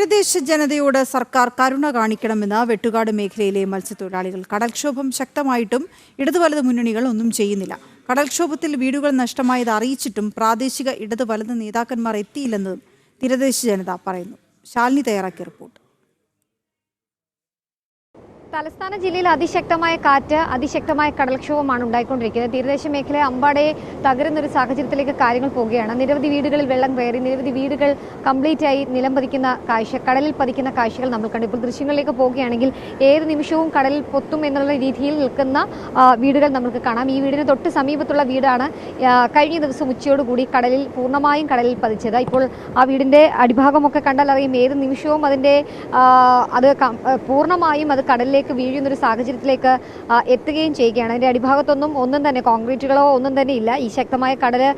തീരദേശ ജനതയോട് സർക്കാർ കരുണ കാണിക്കണമെന്ന് വെട്ടുകാട് മേഖലയിലെ മത്സ്യത്തൊഴിലാളികൾ. കടൽക്ഷോഭം ശക്തമായിട്ടും ഇടതു വലത് മുന്നണികൾ ഒന്നും ചെയ്യുന്നില്ല. കടൽക്ഷോഭത്തിൽ വീടുകൾ നഷ്ടമായത് അറിയിച്ചിട്ടും പ്രാദേശിക ഇടതു വലത് നേതാക്കന്മാർ എത്തിയില്ലെന്ന് തീരദേശ ജനത പറയുന്നു. ശാലിനി തയ്യാറാക്കിയ റിപ്പോർട്ട്. തലസ്ഥാന ജില്ലയിൽ അതിശക്തമായ കാറ്റ്, അതിശക്തമായ കടൽക്ഷോഭമാണ് ഉണ്ടായിക്കൊണ്ടിരിക്കുന്നത്. തീരദേശ മേഖല അമ്പാടെ തകരുന്ന ഒരു സാഹചര്യത്തിലേക്ക് കാര്യങ്ങൾ പോവുകയാണ്. നിരവധി വീടുകളിൽ വെള്ളം കയറി, നിരവധി വീടുകൾ കംപ്ലീറ്റ് ആയി നിലം പതിക്കുന്ന കാഴ്ച, കടലിൽ പതിക്കുന്ന കാഴ്ചകൾ നമ്മൾ കണ്ടു. ഇപ്പോൾ ദൃശ്യങ്ങളിലേക്ക് പോവുകയാണെങ്കിൽ ഏത് നിമിഷവും കടലിൽ പൊത്തും എന്നുള്ള രീതിയിൽ നിൽക്കുന്ന വീടുകൾ നമുക്ക് കാണാം. ഈ വീടിന് തൊട്ട് സമീപത്തുള്ള വീടാണ് കഴിഞ്ഞ ദിവസം ഉച്ചയോടുകൂടി പൂർണ്ണമായും കടലിൽ പതിച്ചത്. ഇപ്പോൾ ആ വീടിന്റെ അടിഭാഗമൊക്കെ കണ്ടാൽ അറിയും ഏത് നിമിഷവും അത് പൂർണ്ണമായും അത് കടലിലേക്ക് വീഴുന്നൊരു സാഹചര്യത്തിലേക്ക് എത്തുകയും ചെയ്യുകയാണ്. അതിന്റെ ഒന്നും തന്നെ കോൺക്രീറ്റുകളോ ഒന്നും തന്നെ ഇല്ല. ഈ ശക്തമായ കടല്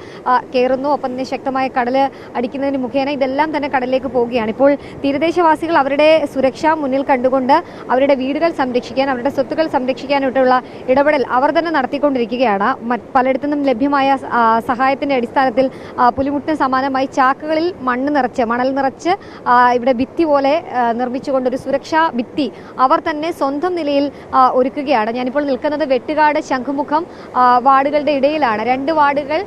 കയറുന്നു, ഒപ്പം തന്നെ ശക്തമായ കടല് അടിക്കുന്നതിന് മുഖേന ഇതെല്ലാം തന്നെ കടലിലേക്ക് പോവുകയാണ്. ഇപ്പോൾ തീരദേശവാസികൾ അവരുടെ സുരക്ഷ മുന്നിൽ കണ്ടുകൊണ്ട് അവരുടെ വീടുകൾ സംരക്ഷിക്കാൻ, അവരുടെ സ്വത്തുക്കൾ സംരക്ഷിക്കാനായിട്ടുള്ള ഇടപെടൽ അവർ തന്നെ നടത്തിക്കൊണ്ടിരിക്കുകയാണ്. പലയിടത്തു നിന്നും ലഭ്യമായ സഹായത്തിന്റെ അടിസ്ഥാനത്തിൽ പുലിമുട്ടിന് സമാനമായി ചാക്കുകളിൽ മണൽ നിറച്ച് ഇവിടെ ഭിത്തി പോലെ നിർമ്മിച്ചുകൊണ്ട് ഒരു സുരക്ഷാ ഭിത്തി അവർ തന്നെ സ്വന്തം നിലയിൽ ഒരുക്കുകയാണ്. ഞാനിപ്പോൾ നിൽക്കുന്നത് വെട്ടുകാട് ശംഖുമുഖം വാർഡുകളുടെ ഇടയിലാണ്. രണ്ട് വാർഡുകൾ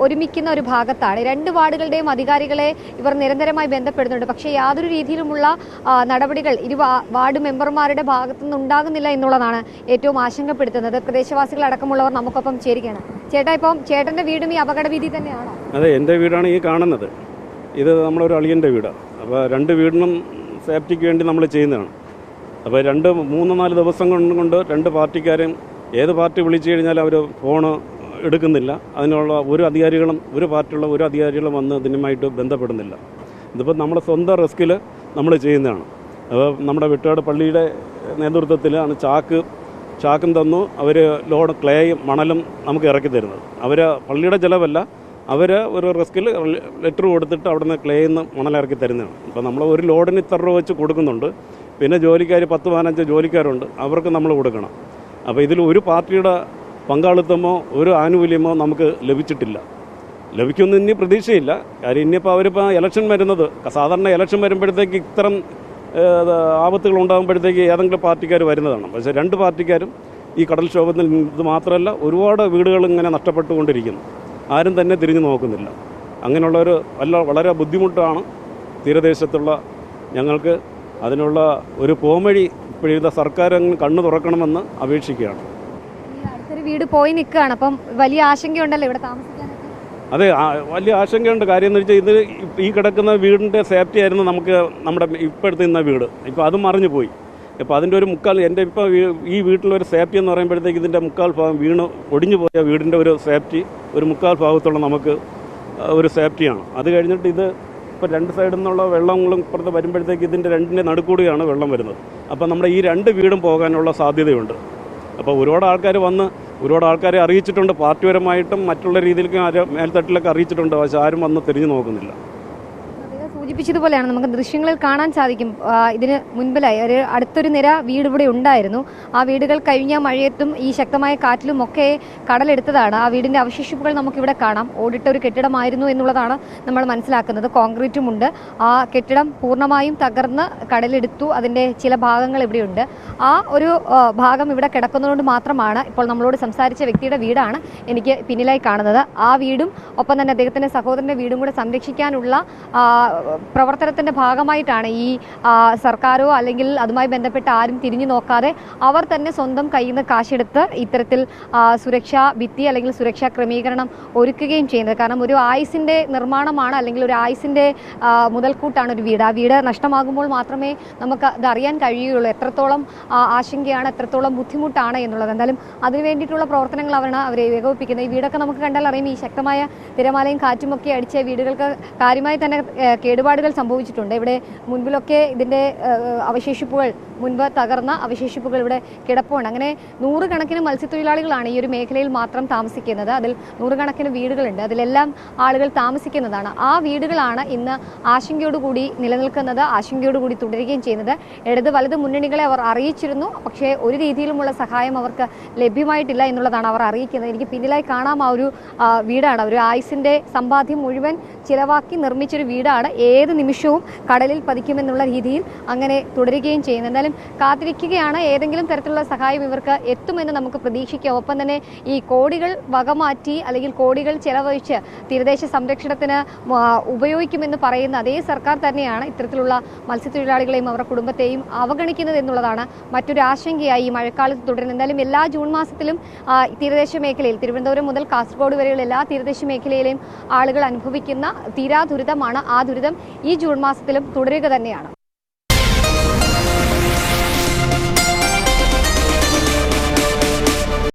ഒരുമിക്കുന്ന ഒരു ഭാഗത്താണ്. രണ്ട് വാർഡുകളുടെയും അധികാരികളെ ഇവർ നിരന്തരമായി ബന്ധപ്പെടുന്നുണ്ട്. പക്ഷേ യാതൊരു രീതിയിലുമുള്ള നടപടികൾ വാർഡ് മെമ്പർമാരുടെ ഭാഗത്തുനിന്ന് ഉണ്ടാകുന്നില്ല എന്നുള്ളതാണ് ഏറ്റവും ആശങ്കപ്പെടുത്തുന്നത്. പ്രദേശവാസികൾ അടക്കമുള്ളവർ നമുക്കൊപ്പം ചേരുകയാണ്. ചേട്ടാ, ഇപ്പം ചേട്ടന്റെ വീടും ഈ അപകടഭീതി തന്നെയാണോ? അതെ, എൻ്റെ വീടാണ് ഈ കാണുന്നത്. ഇത് നമ്മളൊരു അളിയൻ്റെ വീടാണ്. അപ്പോൾ രണ്ട് വീടിനും സേഫ്റ്റിക്ക് വേണ്ടി നമ്മൾ ചെയ്യുന്നതാണ്. അപ്പോൾ 3-4 ദിവസം കൊണ്ട് രണ്ട് പാർട്ടിക്കാരും ഏത് പാർട്ടി വിളിച്ചു കഴിഞ്ഞാൽ അവർ ഫോണ് എടുക്കുന്നില്ല. അതിനുള്ള ഒരു പാർട്ടിയുള്ള ഒരു അധികാരികളും വന്ന് ഇതിനുമായിട്ട് ബന്ധപ്പെടുന്നില്ല. ഇതിപ്പോൾ നമ്മുടെ സ്വന്തം റിസ്കിൽ നമ്മൾ ചെയ്യുന്നതാണ്. അപ്പോൾ നമ്മുടെ വെട്ടുകാട് പള്ളിയുടെ നേതൃത്വത്തിലാണ് ചാക്കും തന്നു. അവർ ലോഡ് ക്ലേയും മണലും നമുക്ക് ഇറക്കി തരുന്നത്. പള്ളിയുടെ ചിലവല്ല, അവർ ഒരു റിസ്കിൽ ലെറ്റർ കൊടുത്തിട്ട് അവിടെ നിന്ന് ക്ലേന്ന് മണലിറക്കി തരുന്നതാണ്. അപ്പോൾ നമ്മൾ ഒരു ലോഡിന് ഇത്ര രൂപ വെച്ച് കൊടുക്കുന്നുണ്ട്. പിന്നെ ജോലിക്കാർ 10-15 ജോലിക്കാരുണ്ട്, അവർക്ക് നമ്മൾ കൊടുക്കണം. അപ്പോൾ ഇതിൽ ഒരു പാർട്ടിയുടെ പങ്കാളിത്തമോ ഒരു ആനുകൂല്യമോ നമുക്ക് ലഭിക്കുമെന്ന് ഇനി പ്രതീക്ഷയില്ല. കാര്യം ഇനിയിപ്പോൾ അവരിപ്പോൾ ഇലക്ഷൻ വരുന്നത്, സാധാരണ ഇലക്ഷൻ വരുമ്പോഴത്തേക്ക് ഇത്തരം ആപത്തുകൾ ഉണ്ടാകുമ്പോഴത്തേക്ക് ഏതെങ്കിലും പാർട്ടിക്കാർ വരുന്നതാണ്. പക്ഷേ രണ്ട് പാർട്ടിക്കാരും ഈ കടൽക്ഷോഭത്തിൽ ഇത് മാത്രമല്ല, ഒരുപാട് വീടുകൾ ഇങ്ങനെ നഷ്ടപ്പെട്ടുകൊണ്ടിരിക്കുന്നു. ആരും തന്നെ തിരിഞ്ഞു നോക്കുന്നില്ല. അങ്ങനെയുള്ളൊരു വളരെ ബുദ്ധിമുട്ടാണ് തീരദേശത്തുള്ള ഞങ്ങൾക്ക്. അതിനുള്ള ഒരു പോംവഴി ഇപ്പോഴത്തെ സർക്കാർ കണ്ണു തുറക്കണമെന്ന് അപേക്ഷിക്കുകയാണ്. അടുത്തൊരു വീട് പോയി നിൽക്കുകയാണ്, അപ്പം വലിയ ആശങ്കയുണ്ടല്ലോ ഇവിടെ താമസിക്കാൻ? അതെ, വലിയ ആശങ്കയുണ്ട്. കാര്യം എന്ന് വെച്ചാൽ ഇത് ഈ കിടക്കുന്ന വീടിൻ്റെ സേഫ്റ്റി ആയിരുന്നു നമ്മുടെ ഇപ്പോഴത്തെ ഇന്ന വീട്. ഇപ്പോൾ അതും മറിഞ്ഞു പോയി. ഇപ്പോൾ അതിൻ്റെ ഒരു എൻ്റെ ഇപ്പോൾ ഈ വീട്ടിലൊരു സേഫ്റ്റി എന്ന് പറയുമ്പോഴത്തേക്ക് ഇതിൻ്റെ 1/4 ഭാഗം ഒടിഞ്ഞു പോയ വീടിൻ്റെ ഒരു സേഫ്റ്റി, ഒരു 1/4 ഭാഗത്തുള്ള നമുക്ക് ഒരു സേഫ്റ്റിയാണ്. അത് കഴിഞ്ഞിട്ട് ഇത് ഇപ്പോൾ രണ്ട് സൈഡിൽ നിന്നുള്ള വെള്ളങ്ങളും ഇപ്പുറത്ത് വരുമ്പോഴത്തേക്ക് ഇതിൻ്റെ രണ്ടിൻ്റെ നടുക്കൂടിയാണ് വെള്ളം വരുന്നത്. അപ്പോൾ നമ്മുടെ ഈ രണ്ട് വീടും പോകാനുള്ള സാധ്യതയുണ്ട്. അപ്പോൾ ഒരുപാട് ആൾക്കാരെ അറിയിച്ചിട്ടുണ്ട്. പാർട്ടിപരമായിട്ടും മറ്റുള്ള രീതിയിലേക്ക് മേൽത്തട്ടിലൊക്കെ അറിയിച്ചിട്ടുണ്ട്. പക്ഷേ ആരും വന്ന് തിരിഞ്ഞു നോക്കുന്നില്ല. സൂചിപ്പിച്ചതുപോലെയാണ് നമുക്ക് ദൃശ്യങ്ങളിൽ കാണാൻ സാധിക്കും. ഇതിന് മുൻപിലായി അടുത്തൊരു നിര വീട് ഇവിടെ ഉണ്ടായിരുന്നു. ആ വീടുകൾ കഴിഞ്ഞ മഴയത്തും ഈ ശക്തമായ കാറ്റിലും ഒക്കെ കടലെടുത്തതാണ്. ആ വീടിന്റെ അവശേഷിപ്പുകൾ നമുക്കിവിടെ കാണാം. ഓടിട്ട ഒരു കെട്ടിടമായിരുന്നു എന്നുള്ളതാണ് നമ്മൾ മനസ്സിലാക്കുന്നത്. കോൺക്രീറ്റുമുണ്ട്. ആ കെട്ടിടം പൂർണ്ണമായും തകർന്ന് കടലെടുത്തു. അതിന്റെ ചില ഭാഗങ്ങൾ ഇവിടെയുണ്ട്. ആ ഒരു ഭാഗം ഇവിടെ കിടക്കുന്നതുകൊണ്ട് മാത്രമാണ് ഇപ്പോൾ നമ്മളോട് സംസാരിച്ച വ്യക്തിയുടെ വീടാണ് എനിക്ക് പിന്നിലായി കാണുന്നത്. ആ വീടും ഒപ്പം തന്നെ അദ്ദേഹത്തിന്റെ സഹോദരന്റെ വീടും കൂടെ സംരക്ഷിക്കാനുള്ള പ്രവർത്തനത്തിന്റെ ഭാഗമായിട്ടാണ് ഈ സർക്കാരോ അല്ലെങ്കിൽ അതുമായി ബന്ധപ്പെട്ട ആരും തിരിഞ്ഞു നോക്കാതെ അവർ തന്നെ സ്വന്തം കയ്യിൽ നിന്ന് കാശെടുത്ത് ഇത്തരത്തിൽ സുരക്ഷാ ഭിത്തി അല്ലെങ്കിൽ സുരക്ഷാ ക്രമീകരണം ഒരുക്കുകയും ചെയ്യുന്നത്. കാരണം ഒരു ആയുസിന്റെ നിർമ്മാണമാണ്, അല്ലെങ്കിൽ ഒരു ആയുസിന്റെ മുതൽക്കൂട്ടാണ് ഒരു വീട്. ആ വീട് നഷ്ടമാകുമ്പോൾ മാത്രമേ നമുക്ക് അത് അറിയാൻ കഴിയുകയുള്ളൂ എത്രത്തോളം ആശങ്കയാണ്, എത്രത്തോളം ബുദ്ധിമുട്ടാണ് എന്നുള്ളത്. എന്തായാലും അതിനു വേണ്ടിയിട്ടുള്ള പ്രവർത്തനങ്ങളാണ് അവരെ ഏകോപിപ്പിക്കുന്നത്. ഈ വീടൊക്കെ നമുക്ക് കണ്ടാൽ അറിയും ഈ ശക്തമായ തിരമാലയും കാറ്റുമൊക്കെ അടിച്ച വീടുകൾക്ക് കാര്യമായി തന്നെ കേടുപാടുകൾ സംഭവിച്ചിട്ടുണ്ട്. ഇവിടെ മുൻപിലൊക്കെ ഇതിൻ്റെ അവശേഷിപ്പുകൾ, മുൻപ് തകർന്ന അവശേഷിപ്പുകൾ ഇവിടെ കിടപ്പുണ്ട്. അങ്ങനെ 100 കണക്കിന് മത്സ്യത്തൊഴിലാളികളാണ് ഈ ഒരു മേഖലയിൽ മാത്രം താമസിക്കുന്നത്. അതിൽ 100 കണക്കിന് വീടുകളുണ്ട്. അതിലെല്ലാം ആളുകൾ താമസിക്കുന്നതാണ്. ആ വീടുകളാണ് ഇന്ന് ആശങ്കയോടുകൂടി നിലനിൽക്കുന്നത്, ആശങ്കയോടുകൂടി തുടരുകയും ചെയ്യുന്നത്. ഇടത് വലത് മുന്നണികളെ അവർ അറിയിച്ചിരുന്നു. പക്ഷേ ഒരു രീതിയിലുമുള്ള സഹായം അവർക്ക് ലഭ്യമായിട്ടില്ല എന്നുള്ളതാണ് അവർ അറിയിക്കുന്നത്. എനിക്ക് പിന്നിലായി കാണാം ആ ഒരു വീടാണ്. ഒരു ആയുസിൻ്റെ സമ്പാദ്യം മുഴുവൻ ചിലവാക്കി നിർമ്മിച്ചൊരു വീടാണ്. ഏത് നിമിഷവും കടലിൽ പതിക്കുമെന്നുള്ള രീതിയിൽ അങ്ങനെ തുടരുകയും ചെയ്യുന്നു. എന്തായാലും കാത്തിരിക്കുകയാണ്. ഏതെങ്കിലും തരത്തിലുള്ള സഹായം ഇവർക്ക് എത്തുമെന്ന് നമുക്ക് പ്രതീക്ഷിക്കാം. ഒപ്പം തന്നെ ഈ കോടികൾ വകമാറ്റി അല്ലെങ്കിൽ കോടികൾ ചെലവഴിച്ച് തീരദേശ സംരക്ഷണത്തിന് ഉപയോഗിക്കുമെന്ന് പറയുന്ന അതേ സർക്കാർ തന്നെയാണ് ഇത്തരത്തിലുള്ള മത്സ്യത്തൊഴിലാളികളെയും അവരുടെ കുടുംബത്തെയും അവഗണിക്കുന്നത് എന്നുള്ളതാണ് മറ്റൊരു ആശങ്കയായി ഈ മഴക്കാലത്ത് തുടരുന്നത്. എന്തായാലും എല്ലാ ജൂൺ മാസത്തിലും തീരദേശ മേഖലയിൽ തിരുവനന്തപുരം മുതൽ കാസർഗോഡ് വരെയുള്ള എല്ലാ തീരദേശ മേഖലയിലെയും ആളുകൾ അനുഭവിക്കുന്ന തീരാ ദുരിതമാണ്. ആ ദുരിതം ഈ ജൂൺ മാസത്തിലും തുടരുക തന്നെയാണ്.